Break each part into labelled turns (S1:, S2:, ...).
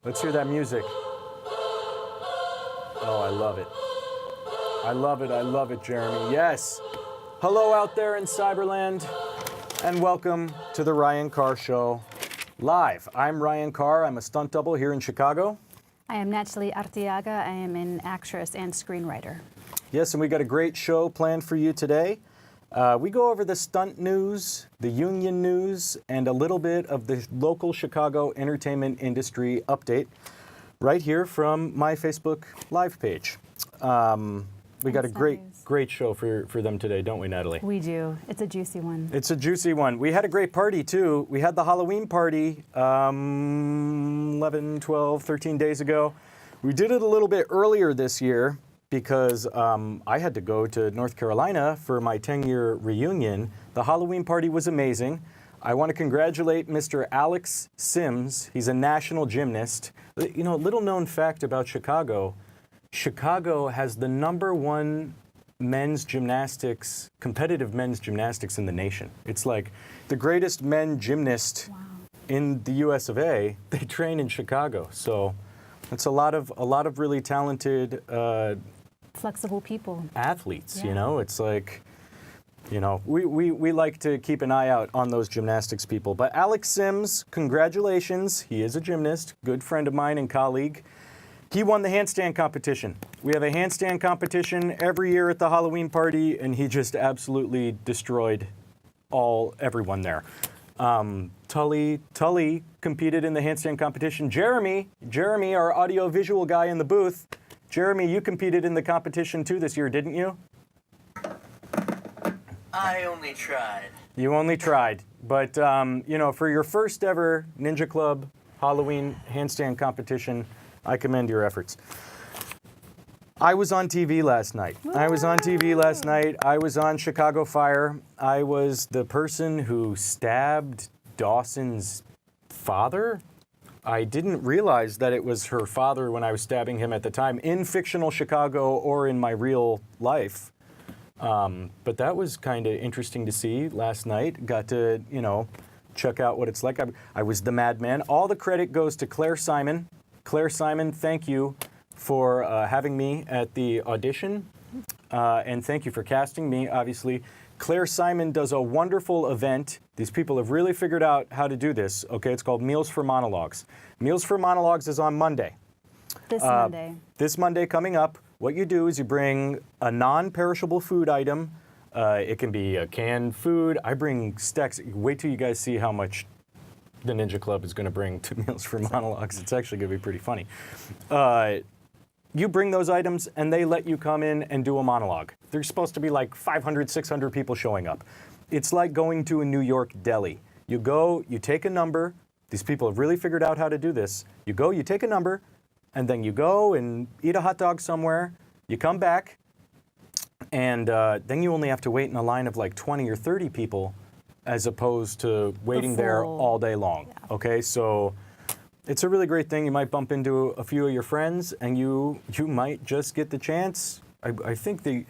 S1: Let's hear that music. Oh, I love it. I love it, I love it, Jeremy. Yes. Hello out there in Cyberland, and welcome to the Ryan Carr Show live. I'm Ryan Carr. I'm a stunt double here in Chicago.
S2: I am Natalie Arteaga. I am an actress and screenwriter.
S1: Yes, and we got a great show planned for you today. We go over the stunt news, the union news, and a little bit of the local Chicago entertainment industry update right here from my Facebook Live page. We got a great show for them today, don't we, Natalie?
S2: We do. It's a juicy one.
S1: It's a juicy one. We had a great party, too. We had the Halloween party 11, 12, 13 days ago. We did it a little bit earlier this year because I had to go to North Carolina for my 10-year reunion. The Halloween party was amazing. I want to congratulate Mr. Alex Sims. He's a national gymnast. You know, a little known fact about Chicago, Chicago has the #1 men's gymnastics, competitive men's gymnastics in the nation. It's like the greatest men gymnast in the US of A. They train in Chicago. So it's a lot of really talented
S2: flexible people.
S1: Athletes,
S2: yeah.
S1: You know, it's like, you know, we like to keep an eye out on those gymnastics people. But Alex Sims, congratulations. He is a gymnast, good friend of mine and colleague. He won the handstand competition. We have a handstand competition every year at the Halloween party, and he just absolutely destroyed everyone there. Tully competed in the handstand competition. Jeremy, our audio-visual guy in the booth, Jeremy, you competed in the competition too this year, didn't you?
S3: I only tried.
S1: You only tried. But, you know, for your first ever Ninja Club Halloween handstand competition, I commend your efforts. I was on TV last night. I was on Chicago Fire. I was the person who stabbed Dawson's father. I didn't realize that it was her father when I was stabbing him at the time, in fictional Chicago or in my real life. But that was kind of interesting to see last night. Got to, you know, check out what it's like. I was the madman. All the credit goes to Claire Simon. Claire Simon, thank you for having me at the audition, and thank you for casting me, obviously. Claire Simon does a wonderful event. These people have really figured out how to do this, okay? It's called Meals for Monologues. Meals for Monologues is on Monday.
S2: This Monday.
S1: This Monday coming up. What you do is you bring a non-perishable food item. It can be a canned food. I bring stacks. Wait till you guys see how much the Ninja Club is going to bring to Meals for Monologues. It's actually going to be pretty funny. You bring those items, and they let you come in and do a monologue. There's supposed to be like 500, 600 people showing up. It's like going to a New York deli. You go, you take a number. These people have really figured out how to do this. You go, you take a number, and then you go and eat a hot dog somewhere. You come back, and then you only have to wait in a line of like 20 or 30 people as opposed to waiting there all day long. Yeah. Okay, so it's a really great thing. You might bump into a few of your friends, and you might just get the chance. I think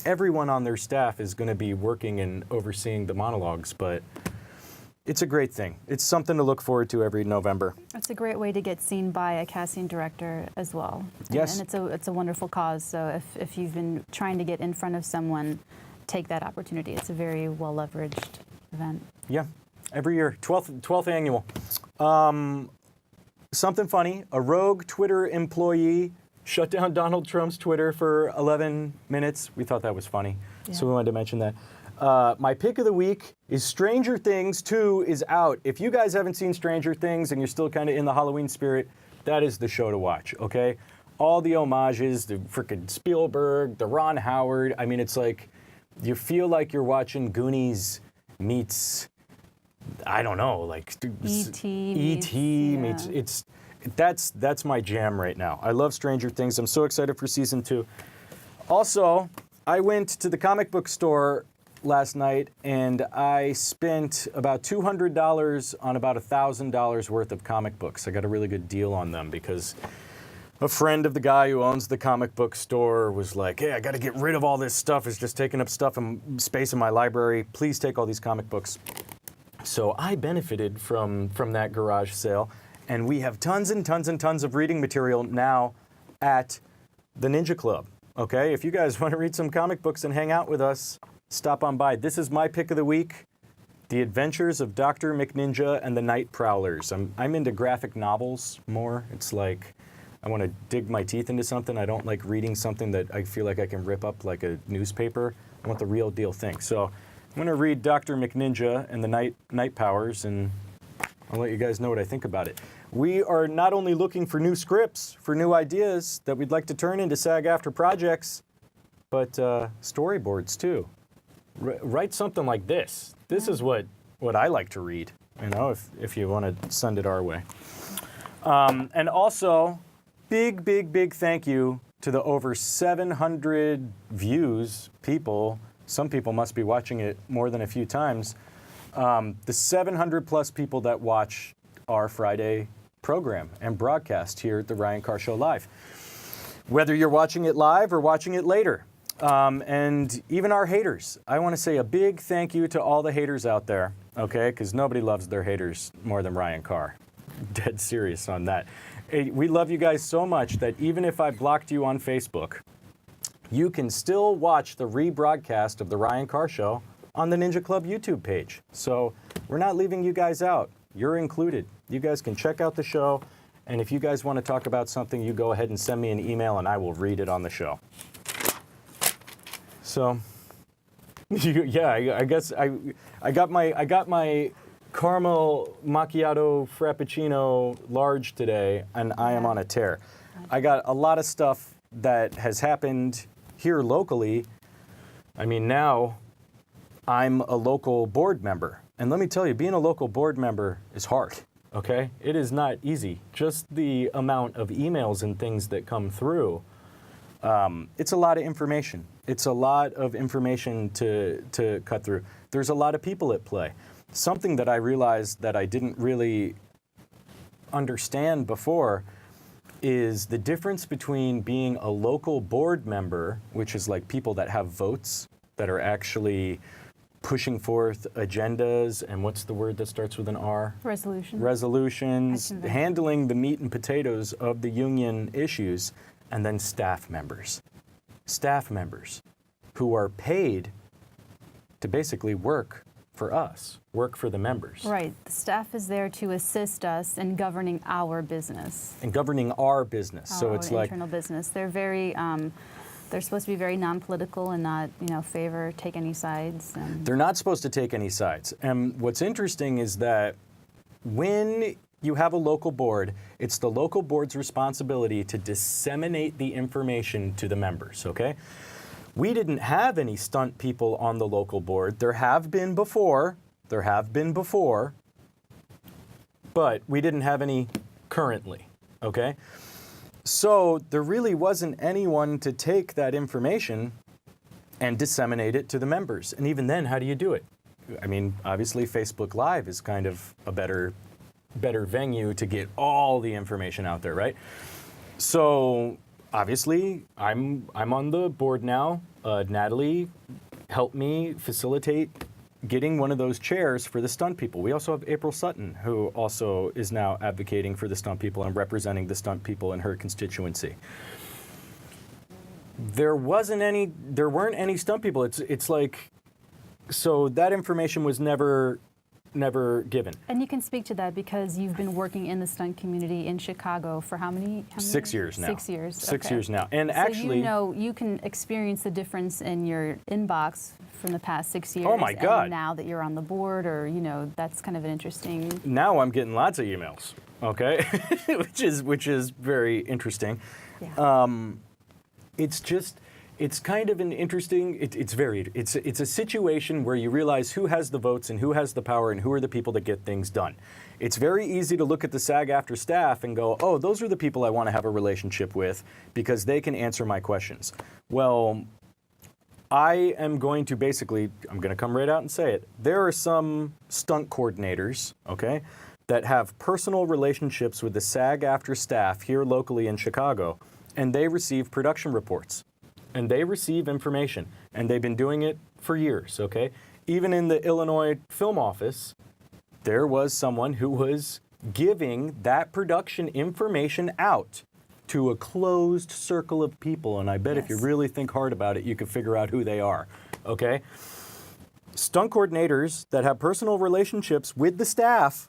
S1: everyone on their staff is going to be working and overseeing the monologues, but it's a great thing. It's something to look forward to every November.
S2: It's a great way to get seen by a casting director as well.
S1: Yes.
S2: And it's a wonderful cause, so if you've been trying to get in front of someone, take that opportunity. It's a very well-leveraged event.
S1: Yeah, every year, 12th annual. Something funny, a rogue Twitter employee shut down Donald Trump's Twitter for 11 minutes. We thought that was funny, so we wanted to mention that. My pick of the week is Stranger Things 2 is out. If you guys haven't seen Stranger Things and you're still kind of in the Halloween spirit, that is the show to watch, okay? All the homages, the frickin' Spielberg, the Ron Howard. I mean, it's like, you feel like you're watching Goonies meets, I don't know, like E.T. meets, that's my jam right now. I love Stranger Things. I'm so excited for season 2. Also, I went to the comic book store last night, and I spent about $200 on about $1,000 worth of comic books. I got a really good deal on them because a friend of the guy who owns the comic book store was like, hey, I got to get rid of all this stuff. It's just taking up stuff and space in my library. Please take all these comic books. So I benefited from that garage sale, And we have tons and tons and tons of reading material now at the Ninja Club. Okay, if you guys want to read some comic books and hang out with us, stop on by. This is my pick of the week, The Adventures of Dr. McNinja and the Night Prowlers. I'm into graphic novels more. It's like I want to dig my teeth into something. I don't like reading something that I feel like I can rip up like a newspaper. I want the real deal thing. So I'm going to read Dr. McNinja and the Night Powers, and I'll let you guys know what I think about it. We are not only looking for new scripts, for new ideas that we'd like to turn into SAG-AFTRA projects, but storyboards too. Write something like this. This is what I like to read, you know, if you want to send it our way. And also, big thank you to the over 700 views, people. Some people must be watching it more than a few times. The 700 plus people that watch our Friday program and broadcast here at the Ryan Carr Show Live. Whether you're watching it live or watching it later. And even our haters. I want to say a big thank you to all the haters out there, okay? Because nobody loves their haters more than Ryan Carr. Dead serious on that. Hey, we love you guys so much that even if I blocked you on Facebook, you can still watch the rebroadcast of the Ryan Carr Show on the Ninja Club YouTube page. So we're not leaving you guys out. You're included. You guys can check out the show, and if you guys want to talk about something, you go ahead and send me an email, and I will read it on the show. So, yeah, I guess I got my caramel macchiato frappuccino large today, and I am on a tear. I got a lot of stuff that has happened here locally. I mean, now I'm a local board member. And let me tell you, being a local board member is hard, okay? It is not easy. Just the amount of emails and things that come through, it's a lot of information. It's a lot of information to cut through. There's a lot of people at play. Something that I realized that I didn't really understand before is the difference between being a local board member, which is like people that have votes, that are actually pushing forth agendas, and what's the word that starts with an R? Resolutions, handling the meat and potatoes of the union issues, and then staff members. Staff members who are paid to basically work for us, work for the members.
S2: Right. The staff is there to assist us in governing our business.
S1: And governing our business. So it's like
S2: internal business. They're very they're supposed to be very non-political and not, take any sides. And
S1: they're not supposed to take any sides. And what's interesting is that when you have a local board, it's the local board's responsibility to disseminate the information to the members, okay? We didn't have any stunt people on the local board. There have been before, but we didn't have any currently, okay? So there really wasn't anyone to take that information and disseminate it to the members. And even then, how do you do it? I mean, obviously Facebook Live is kind of a better venue to get all the information out there, right? So obviously, I'm on the board now. Natalie helped me facilitate getting one of those chairs for the stunt people. We also have April Sutton, who also is now advocating for the stunt people and representing the stunt people in her constituency. There weren't any stunt people. It's like, so that information was never given.
S2: And you can speak to that because you've been working in the stunt community in Chicago for how many
S1: 6 years now.
S2: 6 years.
S1: 6
S2: okay.
S1: years now. And
S2: so
S1: actually,
S2: you can experience the difference in your inbox from the past 6 years.
S1: Oh my God.
S2: And now that you're on the board, or that's kind of an interesting.
S1: Now I'm getting lots of emails, okay, which is very interesting.
S2: Yeah.
S1: It's kind of an interesting, it's a situation where you realize who has the votes and who has the power and who are the people that get things done. It's very easy to look at the SAG-AFTRA staff and go, oh, those are the people I want to have a relationship with because they can answer my questions. Well, I am going to I'm going to come right out and say it. There are some stunt coordinators, okay, that have personal relationships with the SAG-AFTRA staff here locally in Chicago, and they receive production reports. And they receive information, and they've been doing it for years, okay? Even in the Illinois film office, there was someone who was giving that production information out to a closed circle of people. And I bet if you
S2: Yes.
S1: really think hard about it, you can figure out who they are, okay? Stunt coordinators that have personal relationships with the staff,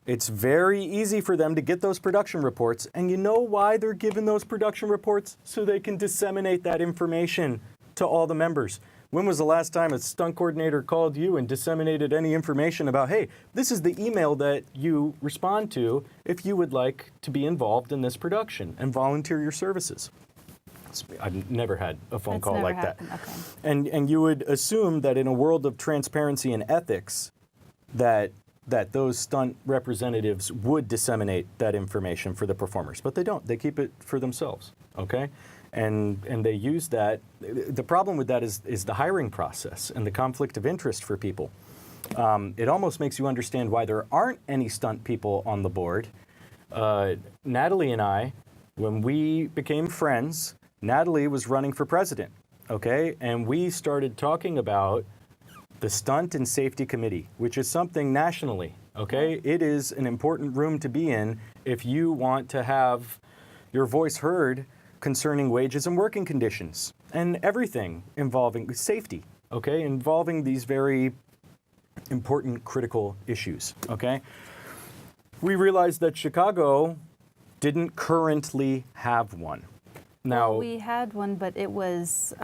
S1: it's very easy for them to get those production reports. And you know why they're given those production reports? So they can disseminate that information to all the members. When was the last time a stunt coordinator called you and disseminated any information about, hey, this is the email that you respond to if you would like to be involved in this production and volunteer your services? I've never had a phone
S2: That's
S1: call
S2: never
S1: like
S2: happened.
S1: that.
S2: Okay.
S1: And you would assume that in a world of transparency and ethics, that those stunt representatives would disseminate that information for the performers, but they don't. They keep it for themselves, okay? And they use that. The problem with that is the hiring process and the conflict of interest for people. It almost makes you understand why there aren't any stunt people on the board. Natalie and I, when we became friends, Natalie was running for president, okay? And we started talking about the Stunt and Safety Committee, which is something nationally, okay? It is an important room to be in if you want to have your voice heard concerning wages and working conditions and everything involving safety, okay? Involving these very important, critical issues, okay? We realized that Chicago didn't currently have one. Now,
S2: We had one, but it was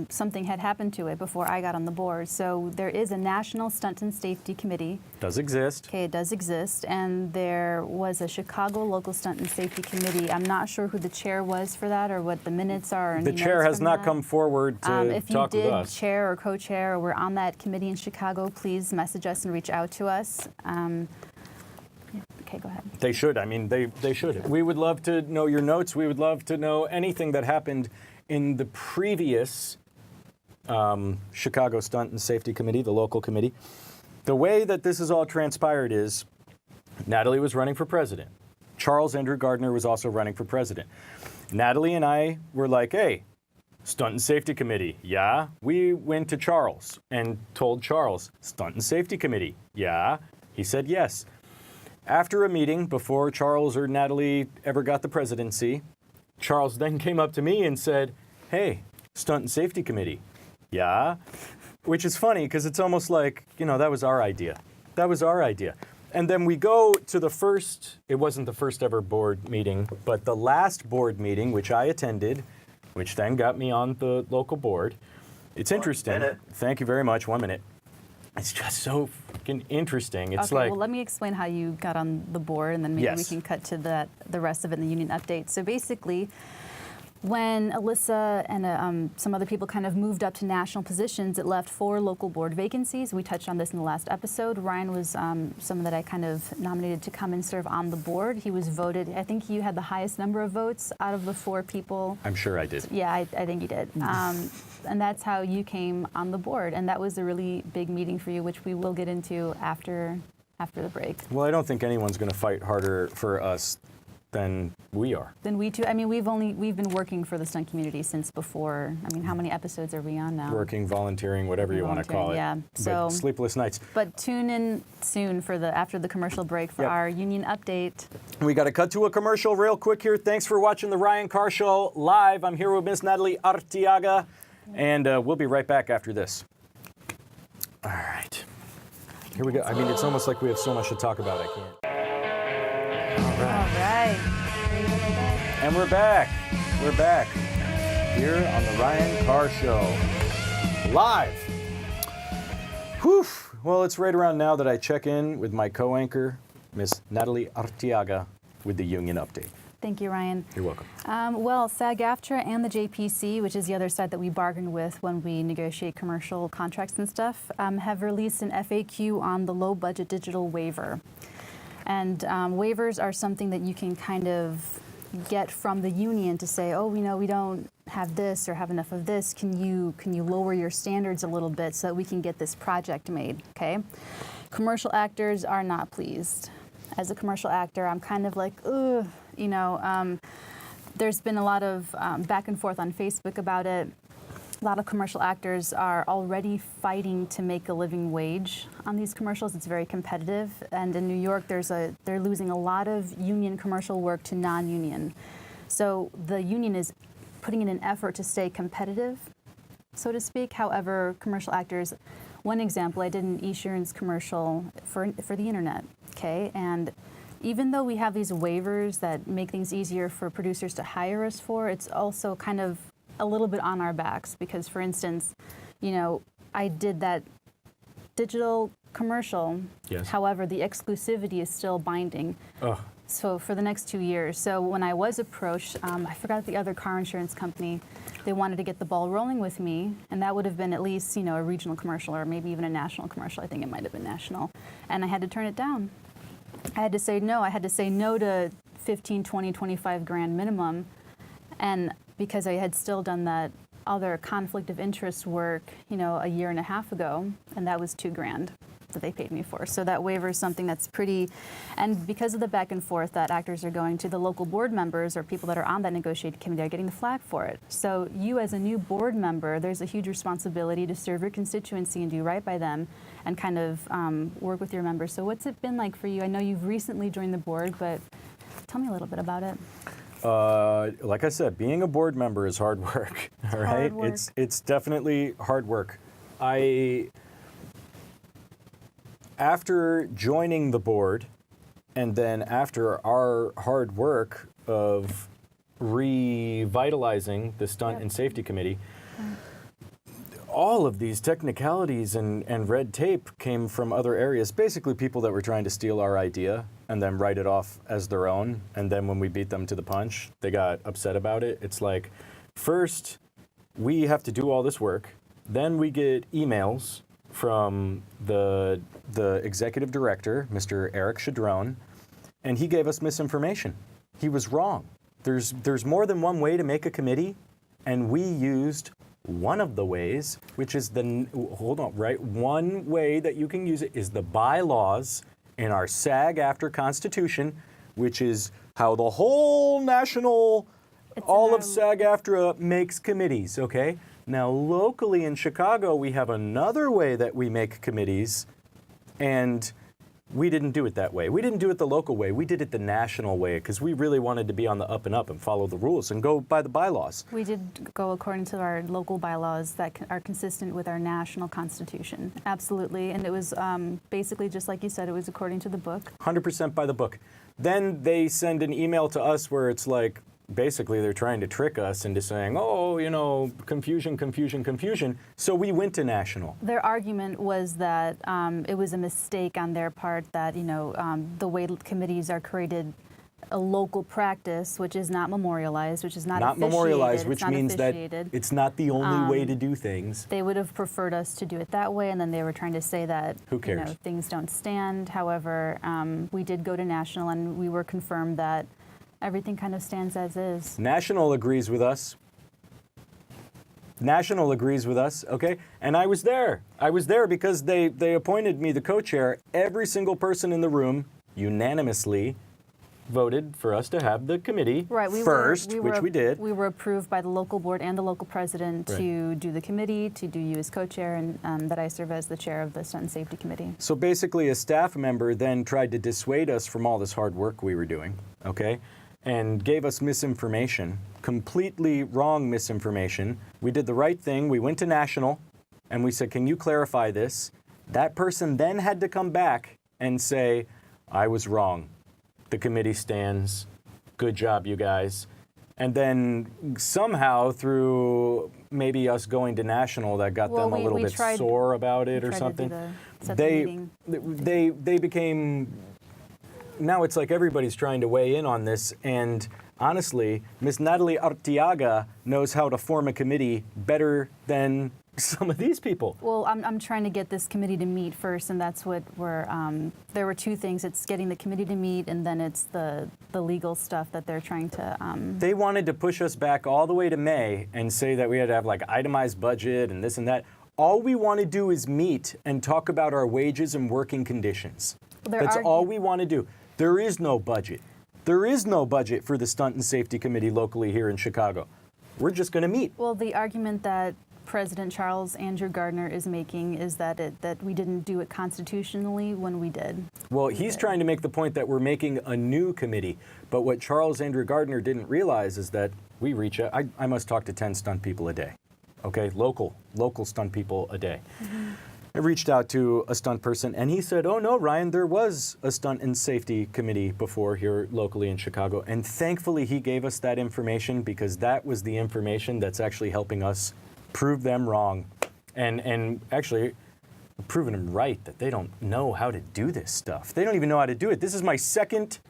S2: something had happened to it before I got on the board. So there is a National Stunt and Safety Committee.
S1: does exist.
S2: Okay, it does exist, and there was a Chicago Local Stunt and Safety Committee. I'm not sure who the chair was for that or what the minutes are. Or
S1: The
S2: any
S1: chair
S2: notes
S1: has
S2: from
S1: not
S2: that.
S1: come forward to
S2: If you
S1: talk with
S2: did
S1: us.
S2: chair or co-chair or were on that committee in Chicago, please message us and reach out to us. Okay, go ahead.
S1: They should. I mean, they should. We would love to know your notes. We would love to know anything that happened in the previous Chicago Stunt and Safety Committee, the local committee. The way that this has all transpired is Natalie was running for president. Charles Andrew Gardner was also running for president. Natalie and I were like, hey, Stunt and Safety Committee, yeah. We went to Charles and told Charles, Stunt and Safety Committee, yeah. He said yes. After a meeting, before Charles or Natalie ever got the presidency, Charles then came up to me and said, hey, Stunt and Safety Committee, yeah. Which is funny because it's almost like, that was our idea. That was our idea. And then we go to the first, it wasn't the first ever board meeting, but the last board meeting, which I attended, which then got me on the local board. It's interesting.
S3: 1 minute.
S1: Thank you very much. 1 minute. It's just so freaking interesting. It's
S2: Okay,
S1: like,
S2: well, let me explain how you got on the board, and then maybe we
S1: Yes.
S2: can cut to the rest of it in the union update. So basically, when Alyssa and some other people kind of moved up to national positions, it left 4 local board vacancies. We touched on this in the last episode. Ryan was someone that I kind of nominated to come and serve on the board. He was voted, I think you had the highest number of votes out of the 4 people.
S1: I'm sure I did.
S2: Yeah, I think you did. And that's how you came on the board. And that was a really big meeting for you, which we will get into after the break.
S1: Well, I don't think anyone's going to fight harder for us than we are.
S2: Then we too. I mean, we've been working for the stunt community since before. I mean, how many episodes are we on now?
S1: Working, volunteering, whatever you want to call it.
S2: Yeah.
S1: But
S2: So,
S1: sleepless nights.
S2: but tune in soon for after the commercial break for
S1: Yep.
S2: our union update.
S1: We got to cut to a commercial real quick here. Thanks for watching the Ryan Carr Show live. I'm here with Miss Natalie Arteaga, and we'll be right back after this. All right. Here we go. I mean, it's almost like we have so much to talk about. I can't.
S2: All right.
S1: And we're back. We're back here on the Ryan Carr Show live. Whew. Well, it's right around now that I check in with my co-anchor, Miss Natalie Arteaga, with the union update.
S2: Thank you, Ryan.
S1: You're welcome.
S2: Well, SAG-AFTRA and the JPC, which is the other side that we bargain with when we negotiate commercial contracts and stuff, have released an FAQ on the low-budget digital waiver. And waivers are something that you can kind of get from the union to say, oh, we don't have this or have enough of this. Can you lower your standards a little bit so that we can get this project made? Okay. Commercial actors are not pleased. As a commercial actor, I'm kind of like, ugh, there's been a lot of back and forth on Facebook about it. a lot of commercial actors are already fighting to make a living wage on these commercials. It's very competitive, and in New York, they're losing a lot of union commercial work to non-union. So the union is putting in an effort to stay competitive, so to speak. However, commercial actors, one example, I did an Esurance commercial for the internet, okay? And even though we have these waivers that make things easier for producers to hire us for, it's also kind of a little bit on our backs because, for instance, you know, I did that digital commercial.
S1: Yes.
S2: However, the exclusivity is still binding.
S1: Oh.
S2: So for the next 2 years. So when I was approached, I forgot the other car insurance company, they wanted to get the ball rolling with me, and that would have been at least, you know, a regional commercial or maybe even a national commercial. I think it might have been national. And I had to turn it down. I had to say no. I had to say no to 15, 20, 25 grand minimum. And because I had still done that other conflict of interest work, you know, a year and a half ago, and that was 2 grand that they paid me for. So that waiver is something that's pretty, and because of the back and forth that actors are going to, the local board members or people that are on that negotiating committee are getting the flag for it. So you as a new board member, there's a huge responsibility to serve your constituency and do right by them and kind of work with your members. So what's it been like for you? I know you've recently joined the board, but tell me a little bit about it.
S1: Like I said, being a board member is hard work. All right,
S2: hard work.
S1: It's definitely hard work. After joining the board, and then after our hard work of revitalizing the Stunt and Safety Committee, all of these technicalities and red tape came from other areas, basically people that were trying to steal our idea and then write it off as their own. And then when we beat them to the punch, they got upset about it. It's like, first, we have to do all this work. Then we get emails from the executive director, Mr. Eric Shadrone, and he gave us misinformation. He was wrong. There's more than one way to make a committee, and we used one of the ways, which is one way that you can use it is the bylaws in our SAG-AFTRA Constitution, which is how the whole national, all of SAG-AFTRA makes committees, okay? Now, locally in Chicago, we have another way that we make committees, and we didn't do it that way. We didn't do it the local way. We did it the national way because we really wanted to be on the up and up and follow the rules and go by the bylaws.
S2: We did go according to our local bylaws that are consistent with our national constitution. Absolutely. And it was basically just like you said, it was according to the book.
S1: 100% by the book. Then they send an email to us where it's like, basically they're trying to trick us into saying, oh, you know, confusion, confusion, confusion. So we went to national.
S2: Their argument was that it was a mistake on their part that, you know, the way committees are created, a local practice, which is not memorialized, which is not officiated.
S1: Memorialized, which
S2: it's not
S1: means that
S2: officiated.
S1: it's not the only way to do things.
S2: They would have preferred us to do it that way, and then they were trying to say that,
S1: who cares?
S2: You know, things don't stand. However, we did go to national, and we were confirmed that everything kind of stands as is.
S1: National agrees with us. National agrees with us, okay? And I was there. I was there because they appointed me the co-chair. Every single person in the room unanimously voted for us to have the committee first, which we did.
S2: We were approved by the local board and the local president to do the committee, to do you as co-chair, and that I serve as the chair of the Stunt and Safety Committee.
S1: So basically a staff member then tried to dissuade us from all this hard work we were doing, okay? And gave us misinformation, completely wrong misinformation. We did the right thing. We went to national, and we said, can you clarify this? That person then had to come back and say, I was wrong. The committee stands. Good job, you guys. And then somehow through maybe us going to national, that got them a little bit sore about it or something. They became... Now it's like everybody's trying to weigh in on this, and honestly, Ms. Natalie Arteaga knows how to form a committee better than some of these people.
S2: Well, I'm trying to get this committee to meet first, and that's what we're, there were two things. It's getting the committee to meet, and then it's the legal stuff that they're trying to...
S1: They wanted to push us back all the way to May and say that we had to have like itemized budget and this and that. All we want to do is meet and talk about our wages and working conditions. That's all we want to do. There is no budget. There is no budget for the Stunt and Safety Committee locally here in Chicago. We're just going to meet.
S2: Well, the argument that President Charles Andrew Gardner is making is that we didn't do it constitutionally when we did.
S1: Well, he's trying to make the point that we're making a new committee, but what Charles Andrew Gardner didn't realize is that we reach out. I must talk to 10 stunt people a day, okay? Local stunt people a day. I reached out to a stunt person, and he said, oh no, Ryan, there was a stunt and safety committee before here locally in Chicago, and thankfully he gave us that information because that was the information that's actually helping us prove them wrong, and actually proving them right, that they don't know how to do this stuff. They don't even know how to do it. This is my second.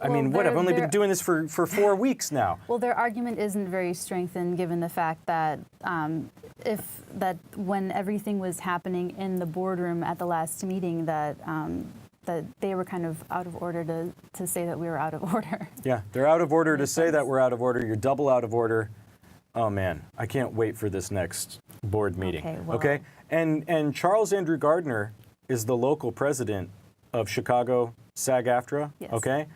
S1: I mean, what? I've only been doing this for 4 weeks now.
S2: Well, their argument isn't very strengthened given the fact that when everything was happening in the boardroom at the last meeting, that they were kind of out of order to say that we were out of order.
S1: Yeah, they're out of order to say that we're out of order. You're double out of order. Oh man, I can't wait for this next board meeting.
S2: Okay, well,
S1: okay? And Charles Andrew Gardner is the local president of Chicago SAG-AFTRA.
S2: Yes.
S1: Okay?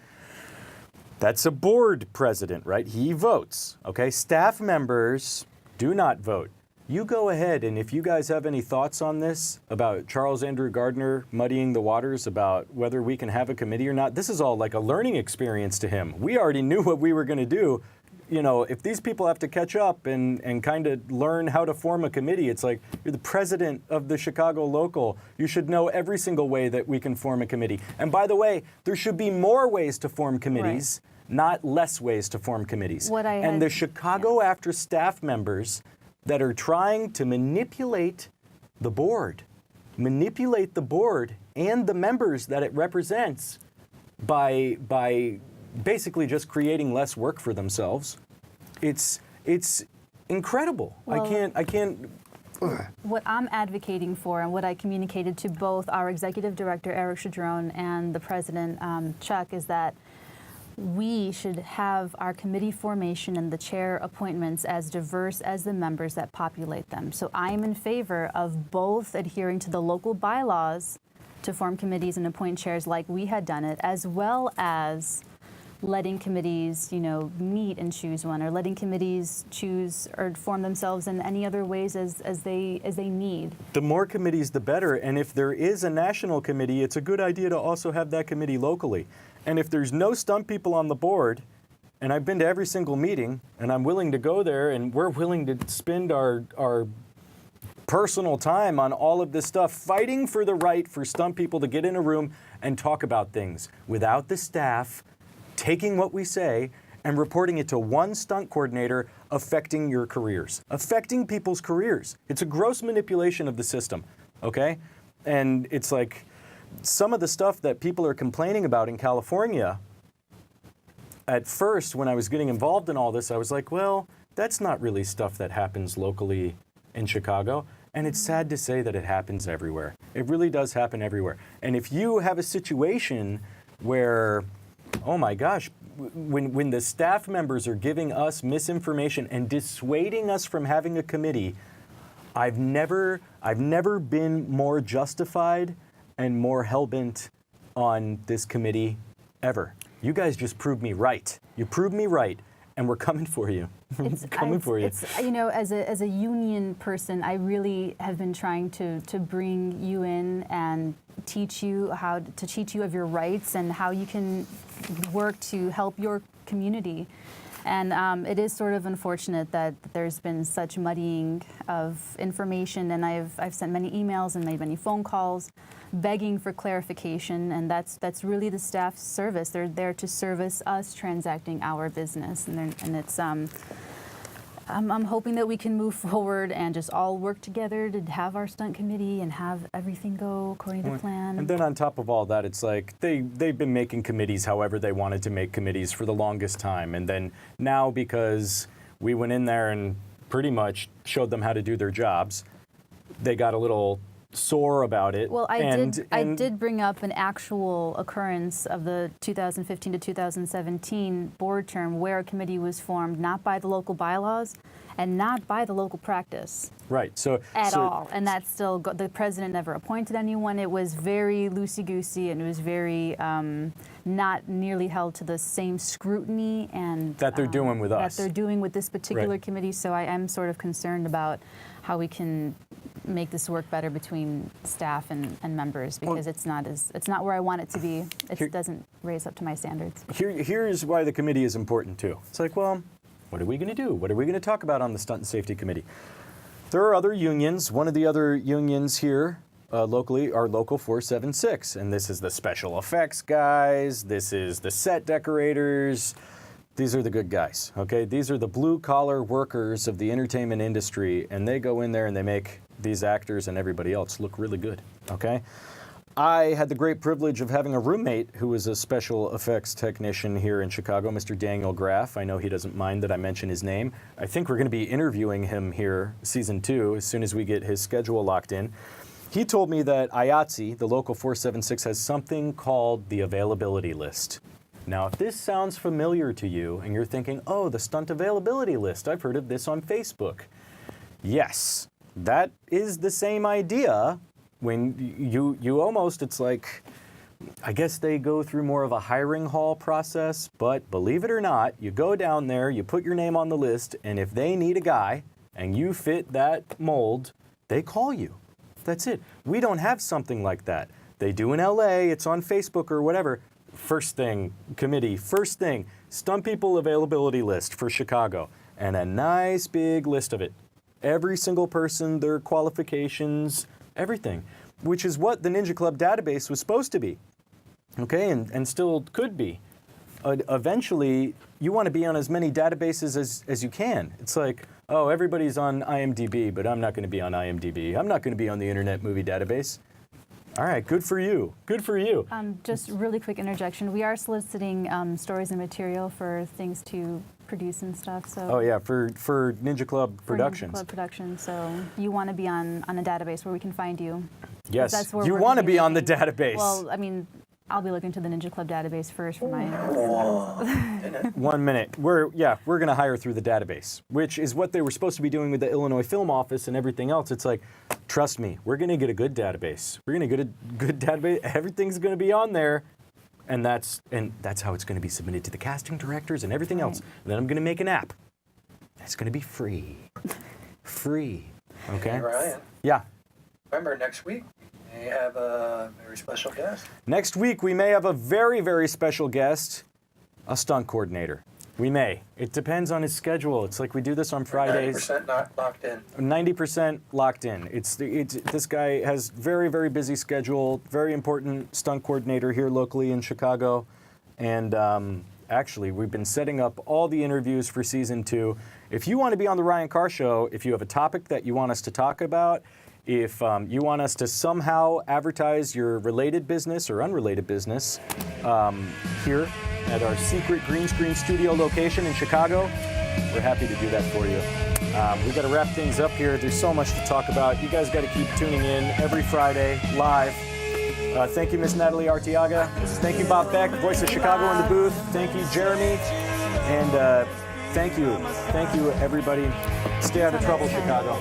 S1: That's a board president, right? He votes. Okay? Staff members do not vote. You go ahead, and if you guys have any thoughts on this about Charles Andrew Gardner muddying the waters about whether we can have a committee or not, this is all like a learning experience to him. We already knew what we were going to do. You know, if these people have to catch up and kind of learn how to form a committee, it's like you're the president of the Chicago local. You should know every single way that we can form a committee. And by the way, there should be more ways to form committees, not less ways to form committees. And the Chicago AFTRA staff members that are trying to manipulate the board and the members that it represents by basically just creating less work for themselves. It's incredible.
S2: Well,
S1: I can't.
S2: What I'm advocating for and what I communicated to both our executive director, Eric Chadron, and the president, Chuck, is that we should have our committee formation and the chair appointments as diverse as the members that populate them. So I am in favor of both adhering to the local bylaws to form committees and appoint chairs like we had done it, as well as letting committees, meet and choose one, or letting committees choose or form themselves in any other ways as they need.
S1: The more committees, the better. And if there is a national committee, it's a good idea to also have that committee locally. And if there's no stunt people on the board, and I've been to every single meeting, and I'm willing to go there, and we're willing to spend our personal time on all of this stuff, fighting for the right for stunt people to get in a room and talk about things without the staff taking what we say and reporting it to one stunt coordinator, affecting your careers, affecting people's careers. It's a gross manipulation of the system, okay? And it's like some of the stuff that people are complaining about in California, at first when I was getting involved in all this, I was like, well, that's not really stuff that happens locally in Chicago. And it's sad to say that it happens everywhere. It really does happen everywhere. And if you have a situation where, oh my gosh, when the staff members are giving us misinformation and dissuading us from having a committee, I've never been more justified and more hell-bent on this committee ever. You guys just proved me right. You proved me right, and we're coming for you. Coming for you.
S2: It's, as a union person, I really have been trying to bring you in and teach you of your rights and how you can work to help your community. And it is sort of unfortunate that there's been such muddying of information, and I've sent many emails and made many phone calls begging for clarification, and that's really the staff's service. They're there to service us transacting our business, and it's I'm hoping that we can move forward and just all work together to have our stunt committee and have everything go according to plan.
S1: And then on top of all that, it's like they've been making committees however they wanted to make committees for the longest time. And then now, because we went in there and pretty much showed them how to do their jobs, they got a little sore about it.
S2: Well, I did bring up an actual occurrence of the 2015 to 2017 board term where a committee was formed not by the local bylaws and not by the local practice.
S1: Right. So
S2: at all, and that's still the president never appointed anyone. It was very loosey-goosey, and it was very not nearly held to the same scrutiny and
S1: That they're doing with us.
S2: That they're doing with this particular
S1: Right.
S2: committee. So I am sort of concerned about how we can make this work better between staff and members, because it's not where I want it to be. It doesn't raise up to my standards.
S1: Here's why the committee is important too. It's like, well, what are we going to do? What are we going to talk about on the Stunt and Safety Committee? There are other unions. One of the other unions here locally are Local 476, and this is the special effects guys. This is the set decorators. These are the good guys, okay? These are the blue-collar workers of the entertainment industry, and they go in there and they make these actors and everybody else look really good, okay? I had the great privilege of having a roommate who was a special effects technician here in Chicago, Mr. Daniel Graff. I know he doesn't mind that I mention his name. I think we're going to be interviewing him here, season 2, as soon as we get his schedule locked in. He told me that IATSE, the Local 476, has something called the availability list. Now, if this sounds familiar to you and you're thinking, oh, the stunt availability list, I've heard of this on Facebook. Yes, that is the same idea. When you almost, it's like, I guess they go through more of a hiring hall process, but believe it or not, you go down there, you put your name on the list, and if they need a guy and you fit that mold, they call you. That's it. We don't have something like that. They do in LA, it's on Facebook or whatever. First thing, committee, first thing, stunt people availability list for Chicago, and a nice big list of it. Every single person, their qualifications, everything, which is what the Ninja Club database was supposed to be, okay, and still could be. Eventually, you want to be on as many databases as you can. It's like, oh, everybody's on IMDb, but I'm not going to be on IMDb. I'm not going to be on the Internet Movie Database. All right, good for you. Good for you.
S2: Just really quick interjection. We are soliciting stories and material for things to produce and stuff. So.
S1: Oh yeah, for Ninja Club Productions.
S2: Ninja Club Productions. So you want to be on a database where we can find you.
S1: Yes,
S2: that's where
S1: you
S2: we're
S1: want to be on the
S2: looking.
S1: database.
S2: Well, I mean, I'll be looking to the Ninja Club database first for my.
S1: 1 minute. We're going to hire through the database, which is what they were supposed to be doing with the Illinois Film Office and everything else. It's like, trust me, we're going to get a good database. We're going to get a good database. Everything's going to be on there, and that's how it's going to be submitted to the casting directors and everything else. And then I'm going to make an app. It's going to be free. Free. Okay.
S4: Hey, Ryan.
S1: Yeah.
S4: Remember, next week we have a very special guest.
S1: Next week, we may have a very, very special guest, a stunt coordinator. We may. It depends on his schedule. It's like we do this on Fridays.
S4: 90% not locked in.
S1: 90% locked in. This guy has very, very busy schedule, very important stunt coordinator here locally in Chicago. And actually, we've been setting up all the interviews for season 2. If you want to be on the Ryan Carr Show, if you have a topic that you want us to talk about, if you want us to somehow advertise your related business or unrelated business here at our secret green screen studio location in Chicago, we're happy to do that for you. We've got to wrap things up here. There's so much to talk about. You guys got to keep tuning in every Friday live. Thank you, Miss Natalie Arteaga. Thank you, Bob Beck, Voice of Chicago in the booth. Thank you, Jeremy. And thank you, everybody. Stay out of trouble, Chicago.